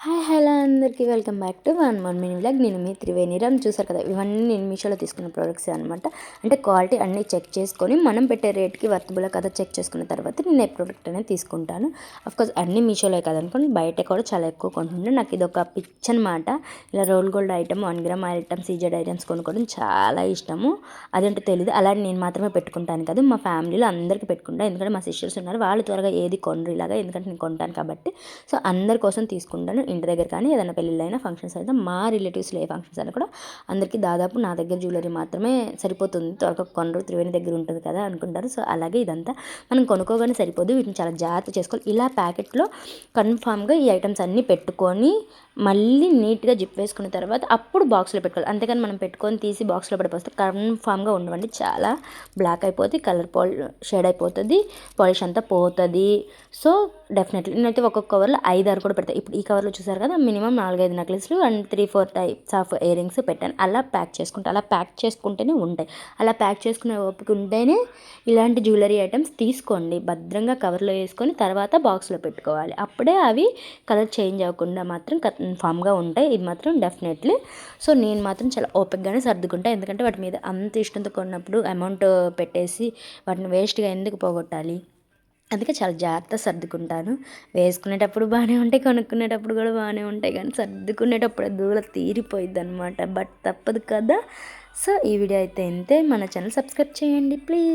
Hi hello అందరికీ welcome back to one more mini vlog. నేను మీ త్రివేణిరామ్. చూసారు కదా, ఇవన్నీ నేను మీషోలో తీసుకున్న ప్రోడక్ట్స్ అనమాట. అంటే క్వాలిటీ అన్నీ చెక్ చేసుకొని మనం పెట్టే రేట్కి వర్తబుల్ కదా చెక్ చేసుకున్న తర్వాత నేను ఏ ప్రోడక్ట్ అనేది తీసుకుంటాను. అఫ్కోర్స్ అన్నీ మీషోలో కదనుకోండి, బయట కూడా చాలా ఎక్కువ కొంటున్నాను. నాకు ఇది ఒక పిచ్ అనమాట. ఇలా roll gold item, 1 gram item, CZ items కొనుక్కోవడం చాలా ఇష్టము. అదేంటో తెలియదు, అలాంటి నేను మాత్రమే పెట్టుకుంటాను కదా, మా ఫ్యామిలీలో అందరికీ పెట్టుకుంటాను. ఎందుకంటే మా సిస్టర్స్ ఉన్నారు, వాళ్ళు త్వరగా ఏది కొనరు ఇలాగా, ఎందుకంటే నేను కొంటాను కాబట్టి. సో అందరి కోసం తీసుకుంటాను. ఇంటి దగ్గర కానీ ఏదైనా పెళ్ళిళ్ళైనా ఫంక్షన్స్ అయితే, మా రిలేటివ్స్లో ఏ ఫంక్షన్స్ అయినా కూడా అందరికీ దాదాపు నా దగ్గర జ్యువెలరీ మాత్రమే సరిపోతుంది. త్వరగా కొనరు, త్రివేణి దగ్గర ఉంటుంది కదా అనుకుంటారు. సో అలాగే ఇదంతా మనం కొనుక్కోగానే సరిపోదు, వీటిని చాలా జాగ్రత్త చేసుకోవాలి. ఇలా ప్యాకెట్లో కన్ఫామ్గా ఈ ఐటమ్స్ అన్నీ పెట్టుకొని మళ్ళీ నీట్గా జిప్ వేసుకున్న తర్వాత అప్పుడు బాక్స్లో పెట్టుకోవాలి. అంతేకాని మనం పెట్టుకొని తీసి బాక్స్లో పడిపోతే కన్ఫామ్గా ఉండవండి, చాలా బ్లాక్ అయిపోతుంది, కలర్ షేడ్ అయిపోతుంది, పాలిష్ అంతా పోతుంది. సో డెఫినెట్లీ నేనైతే ఒక్కొక్క కవర్లో 5-6 కూడా పెడతాను. ఇప్పుడు ఈ కవర్లో చూసారు కదా, మినిమం 4-5 నెక్లెస్లు and 3-4 types of earrings పెట్టాను. అలా ప్యాక్ చేసుకుంటేనే ఉంటాయి. అలా ప్యాక్ చేసుకునే ఓపిక ఉంటేనే ఇలాంటి జ్యువెలరీ ఐటమ్స్ తీసుకోండి. భద్రంగా కవర్లో వేసుకొని తర్వాత బాక్స్లో పెట్టుకోవాలి. అప్పుడే అవి కలర్ చేంజ్ అవ్వకుండా మాత్రం కన్ఫామ్గా ఉంటాయి. ఇది మాత్రం డెఫినెట్లీ. సో నేను మాత్రం చాలా ఓపికగానే సర్దుకుంటాను, ఎందుకంటే వాటి మీద అంత ఇష్టంతో కొన్నప్పుడు అమౌంట్ పెట్టేసి వాటిని వేస్ట్గా ఎందుకు పోగొట్టాలి. అందుకే చాలా జాగ్రత్త సర్దుకుంటాను. వేసుకునేటప్పుడు బాగానే ఉంటాయి, కొనుక్కునేటప్పుడు కూడా బాగానే ఉంటాయి, కానీ సర్దుకునేటప్పుడు దూల తీరిపోయిద్ది అనమాట. బట్ తప్పదు కదా. సో ఈ వీడియో అయితే ఇంతే. మన ఛానల్ సబ్స్క్రైబ్ చేయండి ప్లీజ్.